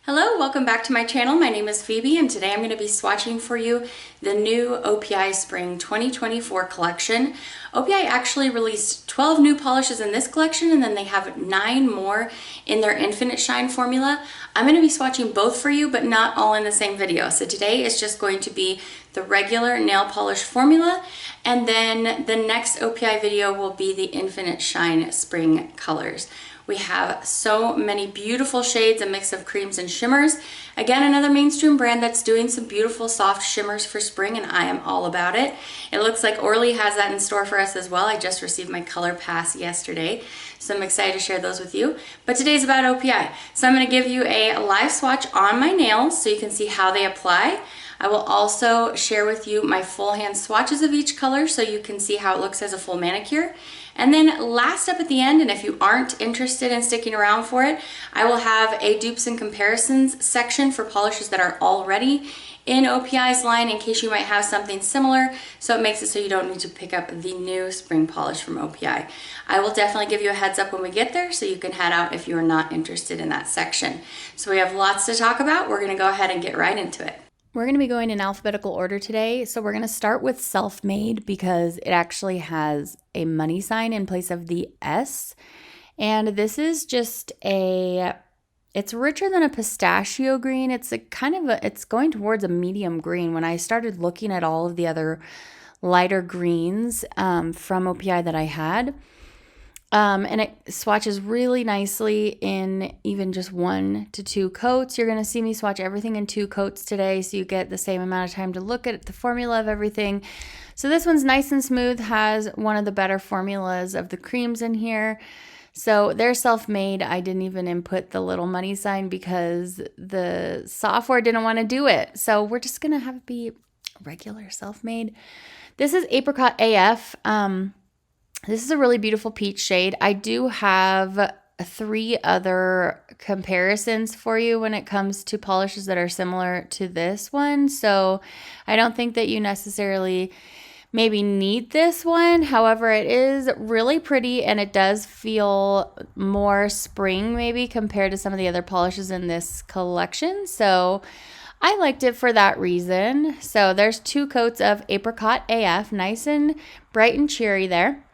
Hello, welcome back to my channel. My name is Phoebe and today I'm going to be swatching for you the new OPI Spring 2024 collection. OPI actually released 12 new polishes in this collection and then they have 9 more in their Infinite Shine formula. I'm going to be swatching both for you but not all in the same video. So today is just going to be the regular nail polish formula and then the next OPI video will be the Infinite Shine Spring colors. We have so many beautiful shades, a mix of creams and shimmers. Again, another mainstream brand that's doing some beautiful soft shimmers for spring, and I am all about it. It looks like Orly has that in store for us as well. I just received my color pass yesterday, so I'm excited to share those with you. But today's about OPI. So I'm going to give you a live swatch on my nails so you can see how they apply. I will also share with you my full hand swatches of each color so you can see how it looks as a full manicure. And then last up at the end, and if you aren't interested in sticking around for it, I will have a dupes and comparisons section for polishes that are already in OPI's line in case you might have something similar, so it makes it so you don't need to pick up the new spring polish from OPI. I will definitely give you a heads up when we get there so you can head out if you are not interested in that section. So we have lots to talk about. We're going to go ahead and get right into it. We're going to be going in alphabetical order today. So we're going to start with Self-Made because it actually has a money sign in place of the S. And this is just it's richer than a pistachio green. It's it's going towards a medium green. When I started looking at all of the other lighter greens from OPI that I had, and it swatches really nicely in even just 1 to 2 coats. You're going to see me swatch everything in 2 coats today so you get the same amount of time to look at the formula of everything. So this one's nice and smooth, has one of the better formulas of the creams in here. So they're Self-Made. I didn't even input the little money sign because the software didn't want to do it. So we're just going to have it be regular Self-Made. This is Apricot AF. This is a really beautiful peach shade. I do have 3 other comparisons for you when it comes to polishes that are similar to this one. So I don't think that you necessarily maybe need this one. However, it is really pretty and it does feel more spring maybe compared to some of the other polishes in this collection. So I liked it for that reason. So there's 2 coats of Apricot AF, nice and bright and cheery there.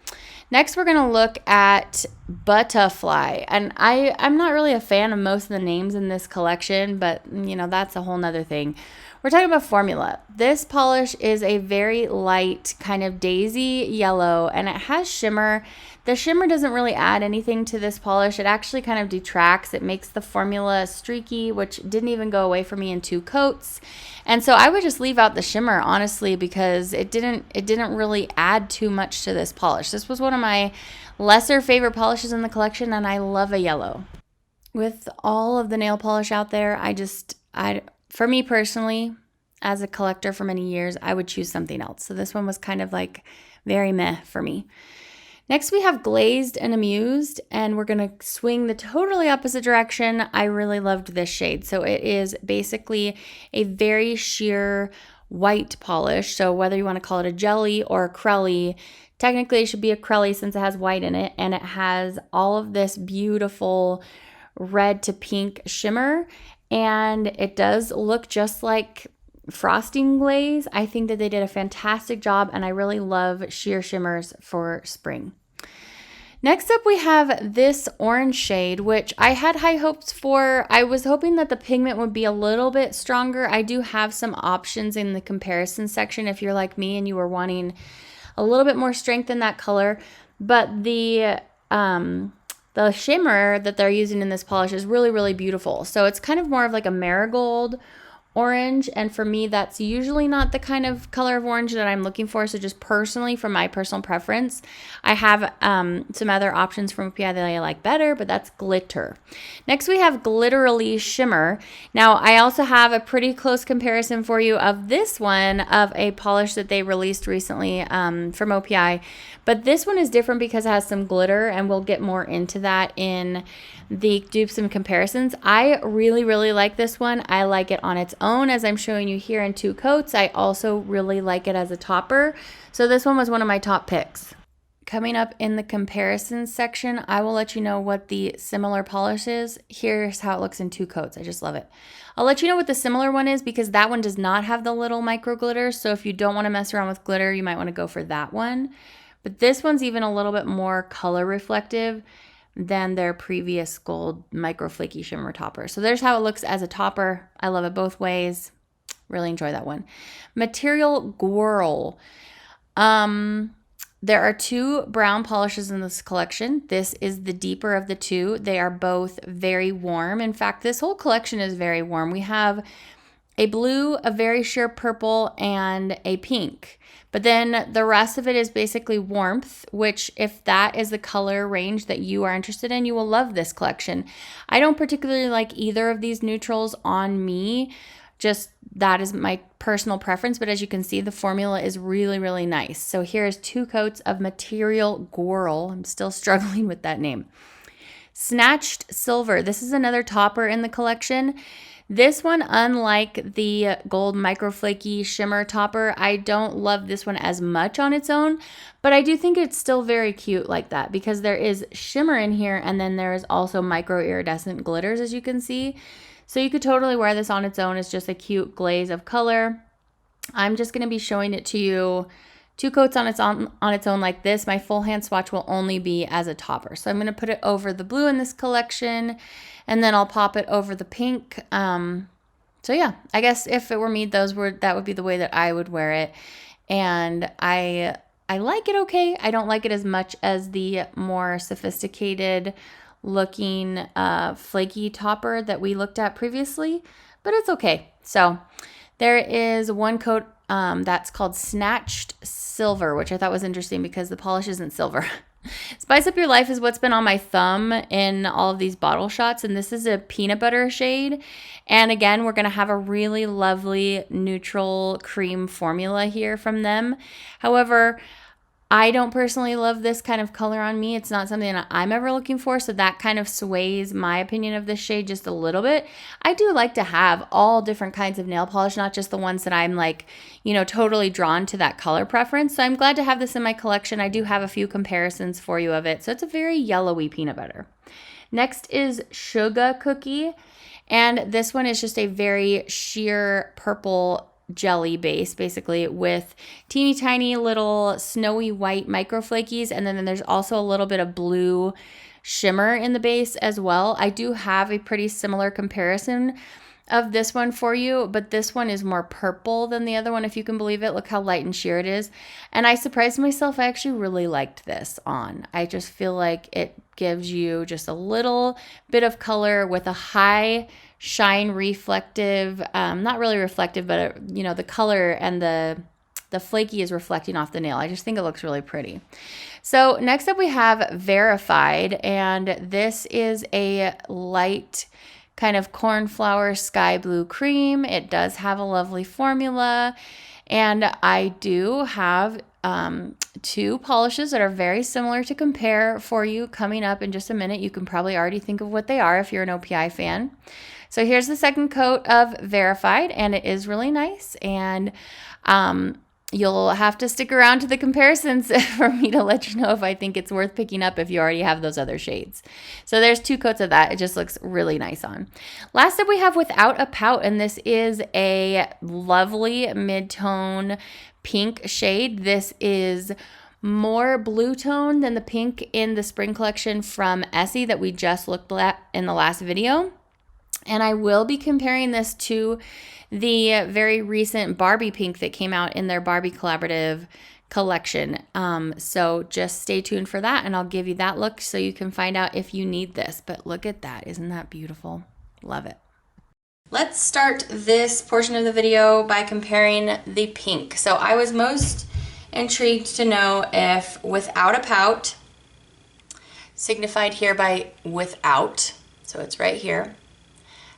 Next, we're going to look at Buttafly. And I'm not really a fan of most of the names in this collection, but, you know, that's a whole nother thing. We're talking about formula. This polish is a very light kind of daisy yellow, and it has shimmer. The shimmer doesn't really add anything to this polish. It actually kind of detracts. It makes the formula streaky, which didn't even go away for me in 2 coats. And so I would just leave out the shimmer, honestly, because it didn't really add too much to this polish. This was one of my lesser favorite polishes in the collection, and I love a yellow. With all of the nail polish out there, for me personally, as a collector for many years, I would choose something else. So this one was kind of like very meh for me. Next, we have Glazed N Amused, and we're going to swing the totally opposite direction. I really loved this shade. So it is basically a very sheer white polish. So whether you want to call it a jelly or a crelly, technically it should be a crelly since it has white in it, and it has all of this beautiful red to pink shimmer, and it does look just like frosting glaze. I think that they did a fantastic job, and I really love sheer shimmers for spring. Next up, we have this orange shade, which I had high hopes for. I was hoping that the pigment would be a little bit stronger. I do have some options in the comparison section if you're like me and you were wanting a little bit more strength in that color, but the shimmer that they're using in this polish is really, really beautiful. So it's kind of more of like a marigold orange, and for me that's usually not the kind of color of orange that I'm looking for. So just personally, for my personal preference, I have some other options from OPI that I like better, but that's gLITer. Next, we have Glitterally Shimmer. Now I also have a pretty close comparison for you of this one, of a polish that they released recently from OPI, but this one is different because it has some glitter, and we'll get more into that in the dupes and comparisons. I really, really like this one. I like it on its own, as I'm showing you here in 2 coats. I also really like it as a topper. So this one was one of my top picks. coming up in the comparison section, I will let you know what the similar polish is. Here's how it looks in 2 coats. I just love it. I'll let you know what the similar one is because that one does not have the little micro glitter. So if you don't want to mess around with glitter, you might want to go for that one. But this one's even a little bit more color reflective than their previous gold micro flaky shimmer topper. So there's how it looks as a topper. I love it both ways. Really enjoy that one. Material Gowrl. There are 2 brown polishes in this collection. This is the deeper of the 2. They are both very warm. In fact, this whole collection is very warm. We have a blue, a very sheer purple, and a pink. But then the rest of it is basically warmth, which if that is the color range that you are interested in, you will love this collection. I don't particularly like either of these neutrals on me. Just that is my personal preference, but as you can see, the formula is really, really nice. So here's 2 coats of Material Gowrl. I'm still struggling with that name. Snatch'd Silver. This is another topper in the collection. This one, unlike the gold micro flaky shimmer topper, I don't love this one as much on its own, but I do think it's still very cute like that because there is shimmer in here and then there is also micro iridescent glitters, as you can see. So you could totally wear this on its own as just a cute glaze of color. I'm just going to be showing it to you 2 coats on its own like this. My full hand swatch will only be as a topper. So I'm going to put it over the blue in this collection and then I'll pop it over the pink. So yeah, I guess if it were me, that would be the way that I would wear it. And I like it okay. I don't like it as much as the more sophisticated looking flaky topper that we looked at previously, but it's okay. So there is 1 coat that's called Snatch'd Silver, which I thought was interesting because the polish isn't silver. Spice Up Your Life is what's been on my thumb in all of these bottle shots, and this is a peanut butter shade. And again, we're going to have a really lovely neutral cream formula here from them. However, I don't personally love this kind of color on me. It's not something that I'm ever looking for, so that kind of sways my opinion of this shade just a little bit. I do like to have all different kinds of nail polish, not just the ones that I'm like, totally drawn to that color preference. So I'm glad to have this in my collection. I do have a few comparisons for you of it. So it's a very yellowy peanut butter. Next is Suga Cookie, and this one is just a very sheer purple jelly base, basically, with teeny tiny little snowy white micro flakies, and then there's also a little bit of blue shimmer in the base as well. I do have a pretty similar comparison of this one for you, but this one is more purple than the other one, if you can believe it. Look how light and sheer it is. And I surprised myself. I actually really liked this on. I just feel like it gives you just a little bit of color with a high shine reflective, not really reflective, but the color and the flaky is reflecting off the nail. I just think it looks really pretty. So next up we have Verified, and this is a light kind of cornflower sky blue cream. It does have a lovely formula, and I do have 2 polishes that are very similar to compare for you coming up in just a minute. You can probably already think of what they are if you're an OPI fan. So here's the 2nd coat of Verified, and it is really nice, and you'll have to stick around to the comparisons for me to let you know if I think it's worth picking up if you already have those other shades. So there's 2 coats of that. It just looks really nice on. Last up we have Without a Pout, and this is a lovely mid-tone pink shade. This is more blue tone than the pink in the spring collection from Essie that we just looked at in the last video. And I will be comparing this to the very recent Barbie pink that came out in their Barbie collaborative collection. So just stay tuned for that, and I'll give you that look so you can find out if you need this. But look at that. Isn't that beautiful? Love it. Let's start this portion of the video by comparing the pink. So I was most intrigued to know if Without a Pout, signified here by without, so it's right here,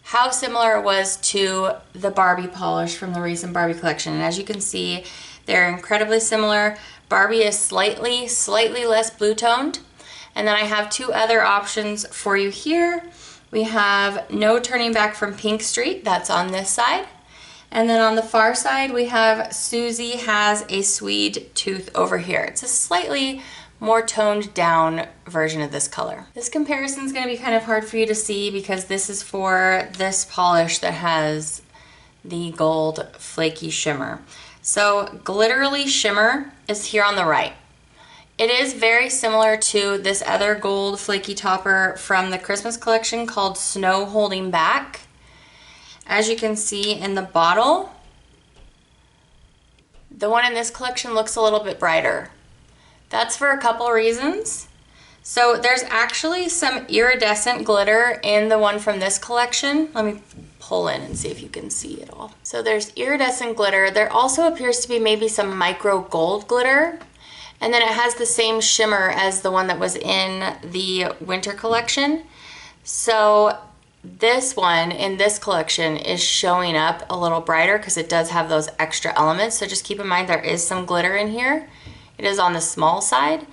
how similar it was to the Barbie polish from the recent Barbie collection. And as you can see, they're incredibly similar. Barbie is slightly less blue toned. And then I have 2 other options for you here. We have No Turning Back from Pink Street, that's on this side. And then on the far side, we have Susie Has a Swede Tooth over here. It's a slightly more toned down version of this color. This comparison is going to be kind of hard for you to see because this is for this polish that has the gold flaky shimmer. So Glitterally Shimmer is here on the right. It is very similar to this other gold flaky topper from the Christmas collection called Snow Holding Back. As you can see in the bottle, the one in this collection looks a little bit brighter. That's for a couple reasons. So there's actually some iridescent glitter in the one from this collection. Let me pull in and see if you can see it all. So there's iridescent glitter. There also appears to be maybe some micro gold glitter. And then it has the same shimmer as the one that was in the winter collection. So this one in this collection is showing up a little brighter because it does have those extra elements. So just keep in mind there is some glitter in here. It is on the small side,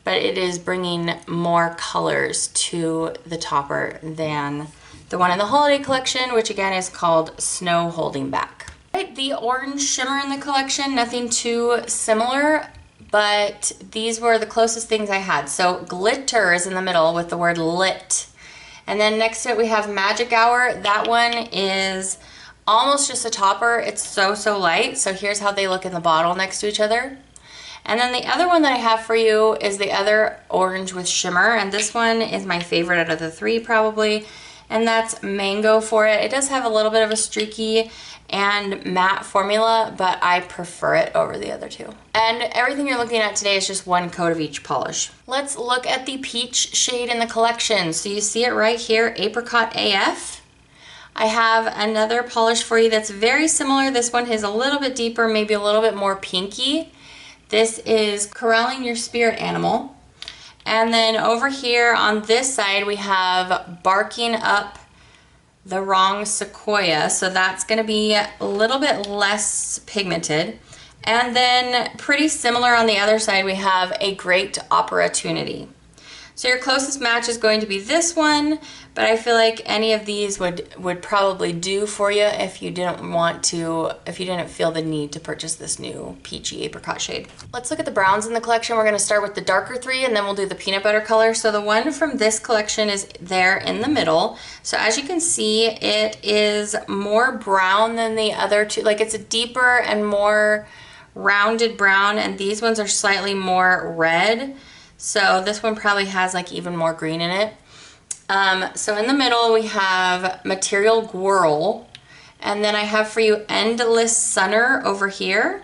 but it is bringing more colors to the topper than the one in the holiday collection, which again is called Snow Holding Back. Right, the orange shimmer in the collection, nothing too similar, but these were the closest things I had. So gLITer is in the middle with the word lit. And then next to it we have Magic Hour. That one is almost just a topper. It's so light. So here's how they look in the bottle next to each other. And then the other one that I have for you is the other orange with shimmer, and this one is my favorite out of the three probably, and that's Mango for it. It does have a little bit of a streaky and matte formula, but I prefer it over the other two. And everything you're looking at today is just one coat of each polish. Let's look at the peach shade in the collection. So you see it right here, Apricot AF. I have another polish for you that's very similar. This one is a little bit deeper, maybe a little bit more pinky. This is Corralling Your Spirit Animal. And then over here on this side, we have Barking Up the Wrong Sequoia. So that's gonna be a little bit less pigmented. And then pretty similar on the other side, we have A Great Opportunity. So your closest match is going to be this one, but I feel like any of these would probably do for you if you didn't feel the need to purchase this new peachy apricot shade. Let's look at the browns in the collection. We're gonna start with the darker three and then we'll do the peanut butter color. So the one from this collection is there in the middle. So as you can see, it is more brown than the other two. Like it's a deeper and more rounded brown, and these ones are slightly more red. So this one probably has like even more green in it. So in the middle we have Material Gowrl, and then I have for you Endless Sunner over here.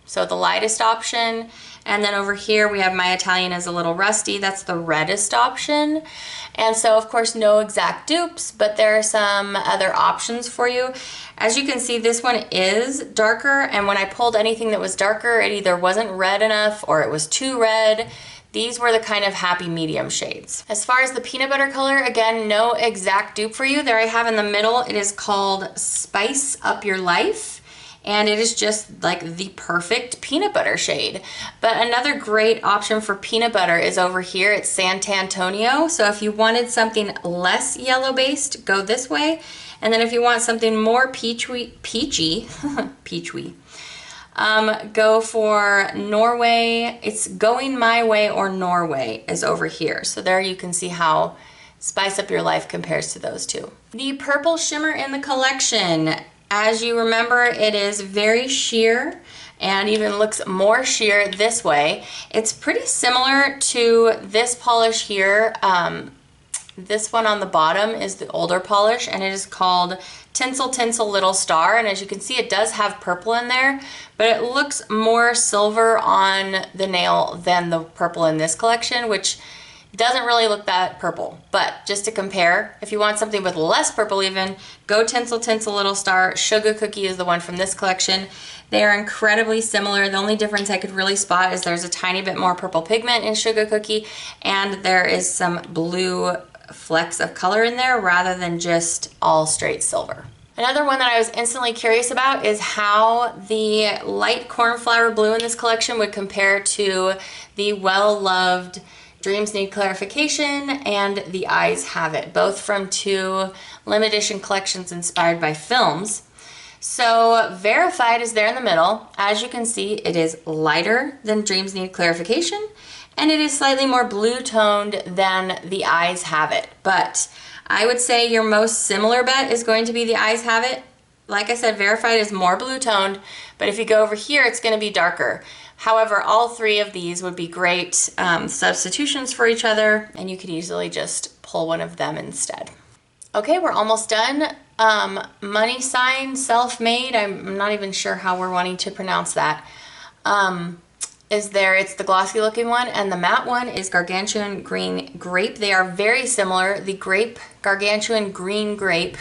So the lightest option. And then over here we have My Italian is a Little Rusty. That's the reddest option. And so of course no exact dupes, but there are some other options for you. As you can see, this one is darker, and when I pulled anything that was darker, it either wasn't red enough or it was too red. These were the kind of happy medium shades. As far as the peanut butter color, again, no exact dupe for you. There I have in the middle, it is called Spice Up Your Life, and it is just like the perfect peanut butter shade. But another great option for peanut butter is over here. It's Sant'Antonio. So if you wanted something less yellow based, go this way. And then if you want something more peachy, go for Norway. It's Going My Way or Norway is over here. So there you can see how Spice Up Your Life compares to those two. The purple shimmer in the collection, as you remember, it is very sheer and even looks more sheer this way. It's pretty similar to this polish here. This one on the bottom is the older polish, and it is called Tinsel Tinsel Little Star, and as you can see it does have purple in there, but it looks more silver on the nail than the purple in this collection, which doesn't really look that purple. But just to compare, if you want something with less purple even, go Tinsel Tinsel Little Star. Suga Cookie is the one from this collection. They are incredibly similar. The only difference I could really spot is there's a tiny bit more purple pigment in Suga Cookie, and there is some blue flecks of color in there rather than just all straight silver. Another one that I was instantly curious about is how the light cornflower blue in this collection would compare to the well-loved Dreams Need Clarification and The Eyes Have It, both from two limited edition collections inspired by films. So Verified is there in the middle. As you can see, it is lighter than Dreams Need Clarification, and it is slightly more blue toned than the Eyes Have It. But I would say your most similar bet is going to be the Eyes Have It. Like I said, Verified is more blue toned, but if you go over here, it's going to be darker. However, all three of these would be great substitutions for each other, and you could easily just pull one of them instead. Okay, we're almost done. Money Sign Self-Made, I'm not even sure how we're wanting to pronounce that. It's the glossy looking one, and the matte one is Gargantuan Green Grape. They are very similar. The Gargantuan Green Grape,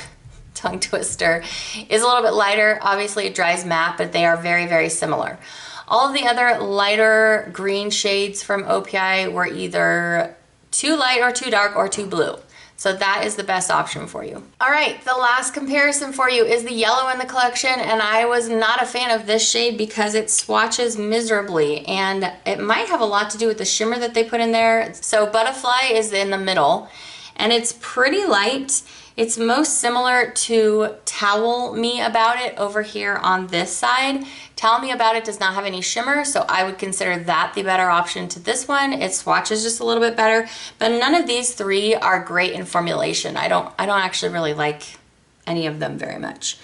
tongue twister, is a little bit lighter. Obviously it dries matte, but they are very, very similar. All of the other lighter green shades from OPI were either too light or too dark or too blue. So that is the best option for you. All right, the last comparison for you is the yellow in the collection, and I was not a fan of this shade because it swatches miserably, and it might have a lot to do with the shimmer that they put in there. So Buttafly is in the middle, and it's pretty light. It's most similar to Towel Me About It over here on this side. Towel Me About It does not have any shimmer, so I would consider that the better option to this one. It swatches just a little bit better, but none of these three are great in formulation. I don't actually really like any of them very much.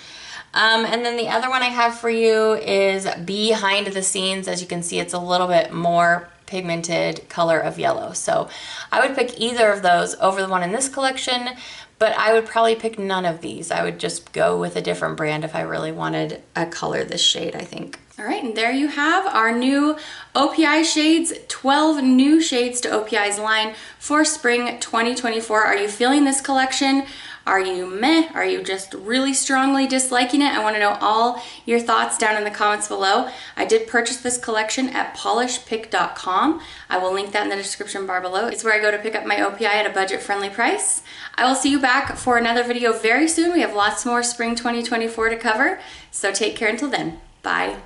And then the other one I have for you is Behind the Scenes. As you can see, it's a little bit more pigmented color of yellow. So I would pick either of those over the one in this collection, but I would probably pick none of these. I would just go with a different brand if I really wanted a color this shade, I think. All right, and there you have our new OPI shades, 12 new shades to OPI's line for spring 2024. Are you feeling this collection? Are you meh? Are you just really strongly disliking it? I want to know all your thoughts down in the comments below. I did purchase this collection at polishpick.com. I will link that in the description bar below. It's where I go to pick up my OPI at a budget-friendly price. I will see you back for another video very soon. We have lots more spring 2024 to cover, so take care until then. Bye.